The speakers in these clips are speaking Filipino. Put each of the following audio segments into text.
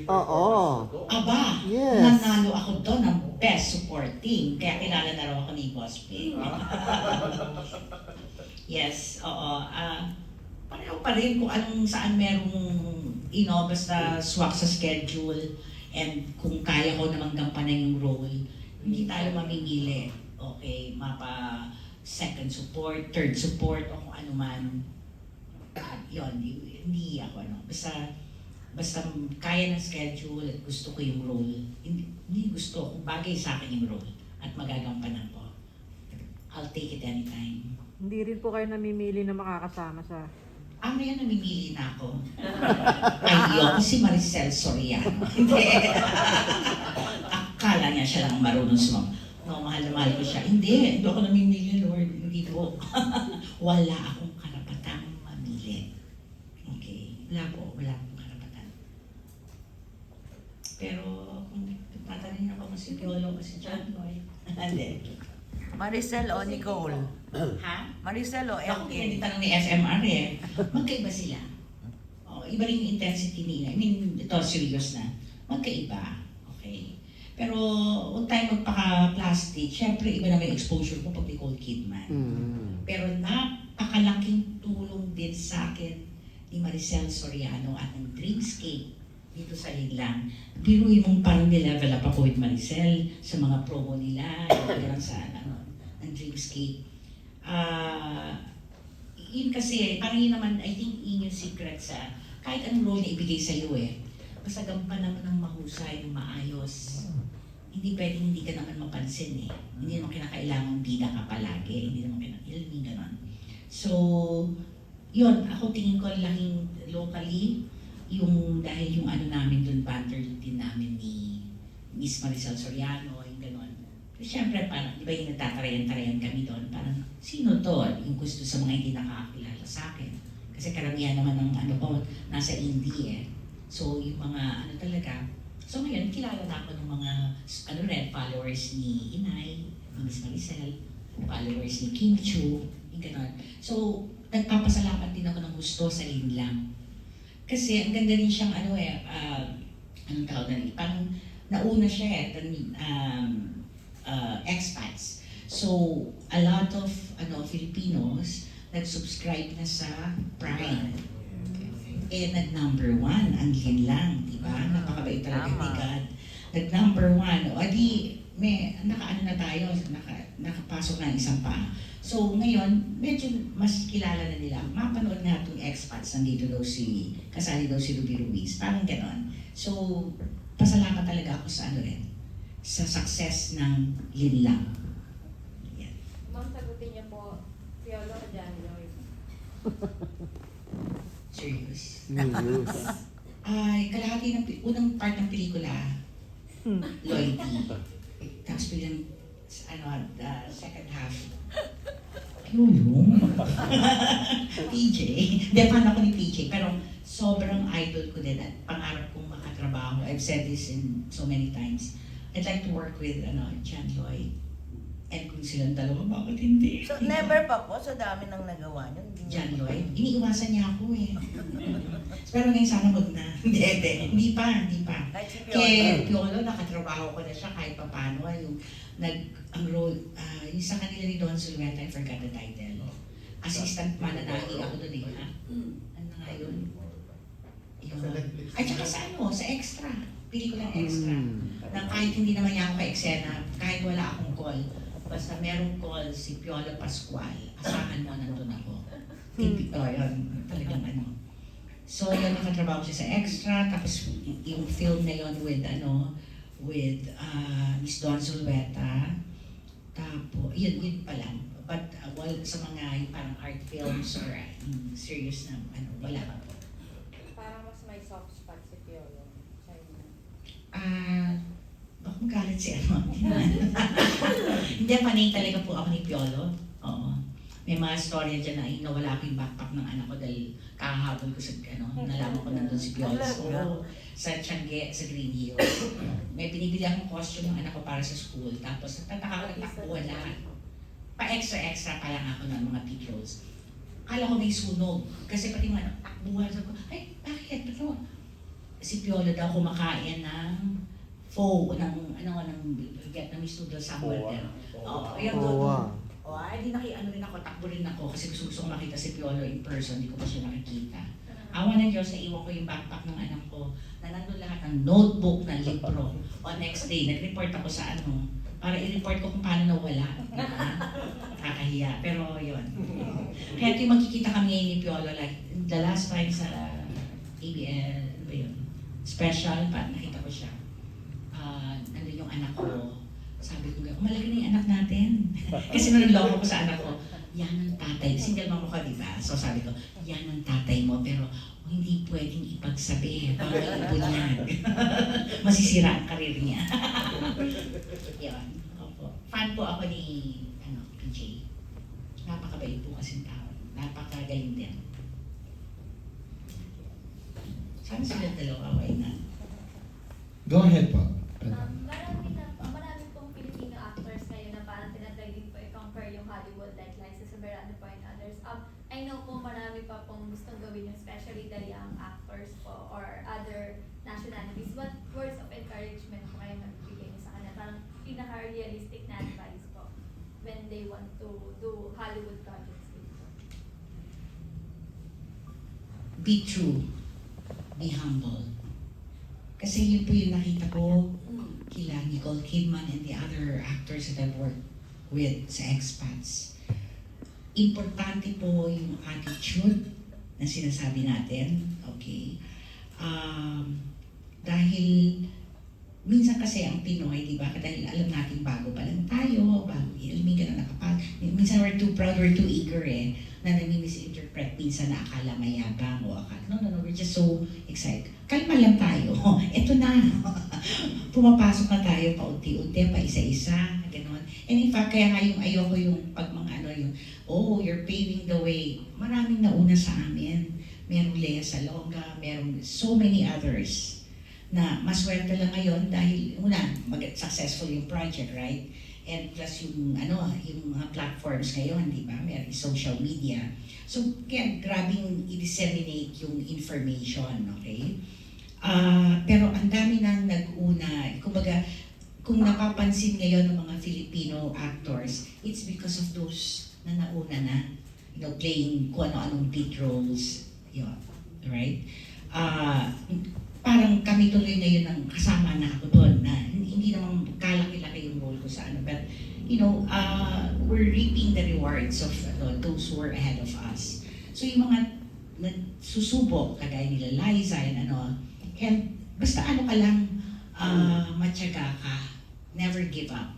Oo. Aba, Yes. nanalo ako doon ng Best Supporting. Kaya kilala na raw ako ni Boss Pig. Yes, oo. Pareho pa rin kung anong saan merong, basta swak sa schedule and kung kaya ko namang gampanan yung role, hindi tayo mamimili. Okay, mapa second support, third support, o kung ano man. Yun, hindi ako basta kaya ng schedule at gusto ko yung role. Hindi gusto, kung bagay sa akin yung role at magagampanan ko. I'll take it anytime. Hindi rin po kayo namimili na makakasama sa... Ngayon namimili na ako. Ayoko si Maricel Soriano. Hindi. Akala niya siya lang marunong sumama. No, mahal na mahal ko siya. Hindi ako namimili, Lord. Hindi po. Wala akong karapatang mamili. Okay? Wala akong karapatan. Pero kung tatanungin ako si Piolo o si John Lloyd, hindi. Maricel o Nicole? Ha? Maricel o Ako MK? kaya tanong ni SMR eh. Magkaiba sila. Iba rin yung intensity nila. I mean, ito serious na. Magkaiba. Okay. Pero huwag tayo magpaka-plastic. Siyempre, iba naman yung exposure ko pag Nicole Kidman. Pero napakalaking tulong din sa akin ni Maricel Soriano at ng Dreamscape dito sa Linlang. Biruin mong parang nilevel up ako with Maricel sa mga promo nila, yung sa ng Dreamscape. Yun kasi, parang yun naman, I think yun yung secret sa kahit anong role na ibigay sa iyo eh. Basta gampanan mo ng mahusay, ng maayos. Hindi pwedeng hindi ka naman mapansin eh. Hindi naman kinakailangan bida ka palagi. Hindi naman kinakailangan ganon. So, yun, ako tingin ko lahing locally, dahil yung ano namin doon, banter din namin ni Miss Maricel Soriano, yung ganon. Siyempre, parang, di ba yung nagtatarayan-tarayan kami doon, parang, sino to? Yung gusto sa mga hindi nakakakilala sa akin. Kasi karamihan naman ng ano ko, nasa indie eh. So, yung mga ano talaga. So ngayon, kilala na ako ng mga followers ni Inay, ni Miss Maricel, followers ni Kim Chu, yung ganon. So, nagpapasalamat din ako ng gusto sa Linlang. Kasi ang ganda rin siyang anong tawag na rin, parang nauna siya expats. So, a lot of Filipinos nag-subscribe na sa Prime. Nag-number 1 ang Linlang, di ba? Napakabait talaga ni God. Nag-number 1. O di, nakaano na tayo, nakapasok na ang isang pa. So ngayon, medyo mas kilala na nila. Mapanood nga itong expats, nandito daw kasali daw si Ruby Ruiz. Parang ganon. So, pasalamat talaga ako sa sa success ng Linlang. Yan. Ma'am, sagutin niyo po, Piolo o John Lloyd? Serious. News. Kalahati ng unang part ng pelikula, Lloydie. Tapos bilang, second half, Piolo. PJ. Hindi, fan ako ni PJ. Pero sobrang idol ko din at pangarap kong makatrabaho. I've said this in so many times. I'd like to work with John Lloyd. And kung silang dalawa, bakit hindi? So, never pa po sa dami ng nagawa niyo? John Lloyd, iniiwasan niya ako eh. Pero ngayon sana wag na. Hindi pa. Kahit si Kaya Piolo. Piolo, nakatrabaho ko na siya kahit paano. Ang role, yung sa kanila ni Don Zulueta, I forgot the title. Assistant mananahi ako doon eh. Ha? Ano nga yun? At saka sa extra. Pelikula extra. Na kahit hindi naman niya ako ka-eksena, kahit wala akong call, basta merong call si Piolo Pascual, asahan mo, nandun ako. Yun, talagang So, yun, nakatrabaho siya sa extra, tapos yung film na yun with Miss Don Zulueta, tapos, yun pa lang. But, sa mga yung parang art films or serious na, wala pa po. Parang mas may soft spot si Piolo sa inyo. Baka magalit si Hindi, panay talaga po ako ni Piolo. Oo. May mga storya dyan na nawala ko yung backpack ng anak ko dahil kakahabol ko sa, nalaman ko nandun si Piolo. So, sa Tiangge, sa Green Hills. May binibili akong costume ng anak ko para sa school. Tapos, nagtataka ko nagtakbuhan lahat. Pa-extra pa lang ako ng mga pictures. Akala ko may sunog. Kasi pati mga takbuhan, sabi ko, ay, bakit? si Piolo daw kumakain ng pho, ng Vietnamese noodles somewhere there. Oh, ayun doon. wow. Oh, ay di ano rin ako, takbo rin ako kasi gusto ko makita si Piolo in person, hindi ko pa siya nakikita. Awa ng Diyos, naiwan ko yung backpack ng anak ko na nandun lahat ng notebook na libro. O next day, nag-report ako sa para i-report ko kung paano nawala. Kakahiya, pero yun. Kaya yung magkikita kami ngayon ni Piolo, like the last time sa ABL, ano ba yun? Special, nakita ko siya. Nandun yung anak ko. Sabi ko, malaki na yung anak natin. Kasi naloloko ko sa anak ko, yan ang tatay. Single mom ko, di ba? So sabi ko, yan ang tatay mo, pero hindi pwedeng ipagsabi. Baka ibunyag. Masisira ang karir niya. Yun. Opo. Fan po ako ni PJ. Napakabait po kasing tao. Napakagaling din. Sana sila dalawa, why not? Go ahead po. Marami pong Filipino actors ngayon na parang tinatry din po i-compare yung Hollywood like Liza Soberano po and others. I know po marami pa pong gustong gawin yung especially the young actors po or other nationalities. What words of encouragement po kayo magbigay niyo sa kanila? Parang pinaka-realistic na advice po when they want to do Hollywood projects dito. Be true. Be humble. Kasi yun po yung nakita ko kila Nicole Kidman and the other actors that I've worked with sa expats. Importante po yung attitude na sinasabi natin. Okay? Dahil minsan kasi ang Pinoy, di ba? Dahil alam natin bago pa lang tayo, bago ilmi ka na nakapag. Minsan we're too proud, we're too eager na nami-misinterpret minsan na akala mayabang o akala. No, we're just so excited. Kalma lang tayo. Eto na. Pumapasok na tayo paunti-unti, pa isa-isa, gano'n. And in fact, kaya nga yung ayoko yung pag mga you're paving the way. Maraming nauna sa amin. Merong Lea Salonga, merong so many others na maswerte lang ngayon dahil successful yung project, right? And plus yung mga platforms ngayon, di ba? Meron social media. So, kaya grabing i-disseminate yung information, okay? Pero ang dami nang nag-una. Kumbaga, kung napapansin ngayon ng mga Filipino actors, it's because of those na nauna na, playing kung ano-anong beat roles, yun, right? Parang kami tuloy ngayon ng kasama na ako doon na hindi naman kalaki-laki yung role ko sa but we're reaping the rewards of those who are ahead of us. So yung mga nagsusubok, kagaya nila Liza and and basta ka lang, matyaga ka, never give up.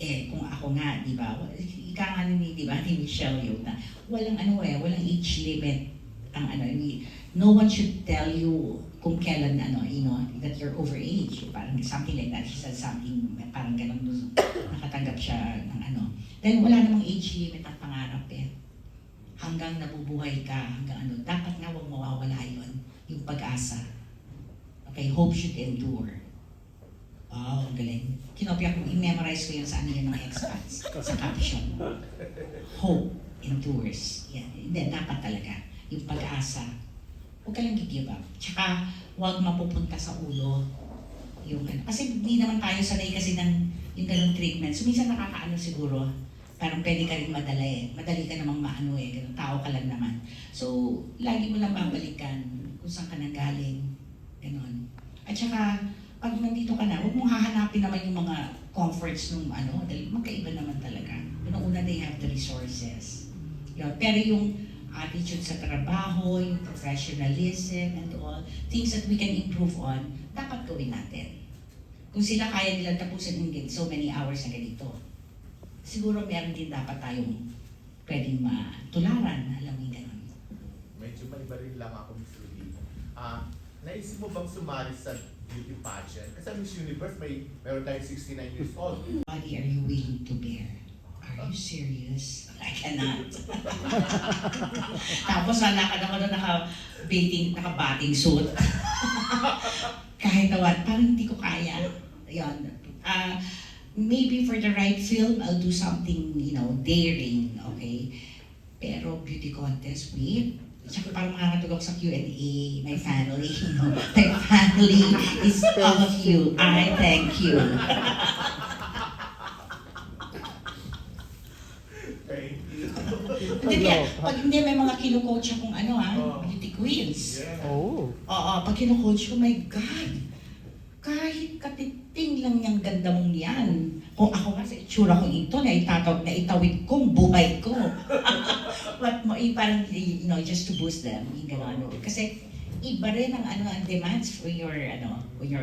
Kung ako nga, di ba, ika nga ni Michelle yun na walang walang age limit ang no one should tell you kung kailan that you're overage, parang something like that. She said something parang ganun, nakatanggap siya ng Dahil wala namang age limit ang pangarap hanggang nabubuhay ka, hanggang dapat nga huwag mawawala yun, yung pag-asa. Okay, hope should endure. Wow, ang galing. Kinopya ko, i-memorize ko yun sa yun ng expats, sa caption. Hope endures. Yan, hindi, dapat talaga. Yung pag-asa. Huwag ka lang give up. Tsaka, huwag mapupunta sa ulo. Yung kasi hindi naman tayo sanay kasi ng yung ganung treatment. So, minsan nakakaano siguro, parang pwede ka rin madala Madali ka namang ganun, tao ka lang naman. So, lagi mo lang babalikan kung saan ka nanggaling. Ganon. At saka, pag nandito ka na, huwag mong hahanapin naman yung mga comforts nung dahil magkaiba naman talaga. Una, they have the resources. Yun. Pero yung attitude sa trabaho, yung professionalism and all, things that we can improve on, dapat gawin natin. Kung sila kaya nilang tapusin ng so many hours na ganito, siguro meron din dapat tayong pwedeng matularan, alam mo gano'n. Medyo maiba rin lang ako, Miss Rudy. Naisip mo bang sumali sa beauty pageant? Kasi Miss Universe, meron tayong 69 years old. Body are you willing to bear? Are you serious? I cannot. Tapos nalakad ako na naka-bathing suit. Kahit na what, parang hindi ko kaya. Yun. Maybe for the right film, I'll do something, daring, okay? Pero beauty contest, wait. Tsaka parang makakatulog ako sa Q&A, my family, you know, my family is all of you. I thank you. Thank you. Hindi kaya, pag hindi may mga kino-coach akong Oh. beauty queens. Yeah. Oh. Oo, pag kino-coach ko, my God, kahit katiting lang niyang ganda mong yan. Kung ako nga sa itsura kong ito, na itawid kong buhay ko. But parang, you know, just to boost them, yung gano'n. Kasi iba rin ang ang demands for your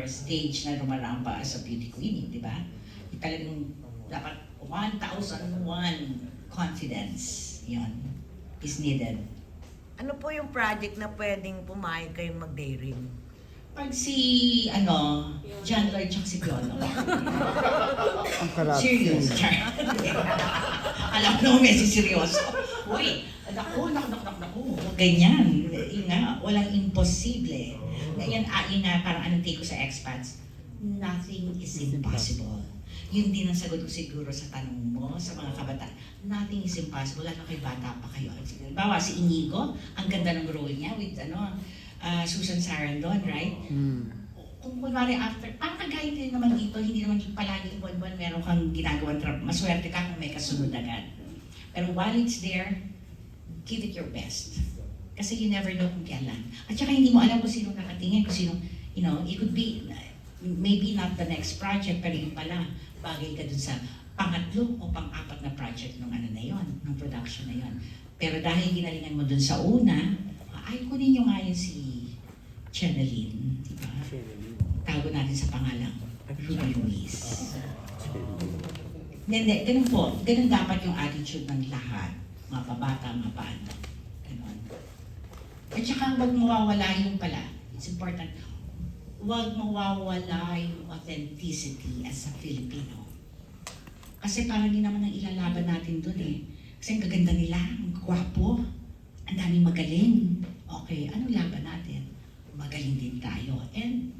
stage na rumarampa as a beauty queen, di ba? Talagang dapat 1,001 confidence, yon is needed. Ano po yung project na pwedeng pumayag kayong mag-daring? Pag John Lloyd tsaka si Piolo. Ang kalap. Serious, Char. Alam mo naman, medyo seryoso. Uy, naku, ganyan. Yun nga, walang imposible. Yan, yun nga, parang anong take ko sa expats, nothing is impossible. Yun din ang sagot ko siguro sa tanong mo, sa mga kabataan. Nothing is impossible, lalo kayo bata pa kayo. Bawa si Inigo, ang ganda ng role niya with Susan Sarandon, right? Kung kunwari after, parang kagaya din naman dito, hindi naman palagi buwan-buwan meron kang ginagawang trap. Maswerte ka kung may kasunod agad. Pero while it's there, give it your best. Kasi you never know kung kailan. At saka hindi mo alam kung sino nakatingin, kung sino, you know, it could be, maybe not the next project, pero yung pala, bagay ka dun sa pangatlo o pang-apat na project ng na yon, ng production na yon. Pero dahil ginalingan mo dun sa una, ay kunin nyo nga yun si Chenaline, di ba? Tago natin sa pangalang Ruby Ruiz. Hindi, ganun po. Ganun dapat yung attitude ng lahat. Mga pabata, mga paano. Ganun. At saka huwag mawawala yung pala. It's important. Huwag mawawala yung authenticity as a Filipino. Kasi parang din naman ang ilalaban natin dun eh. Kasi ang gaganda nila, ang gwapo, ang daming magaling. Okay, anong laban natin? Magaling din tayo. And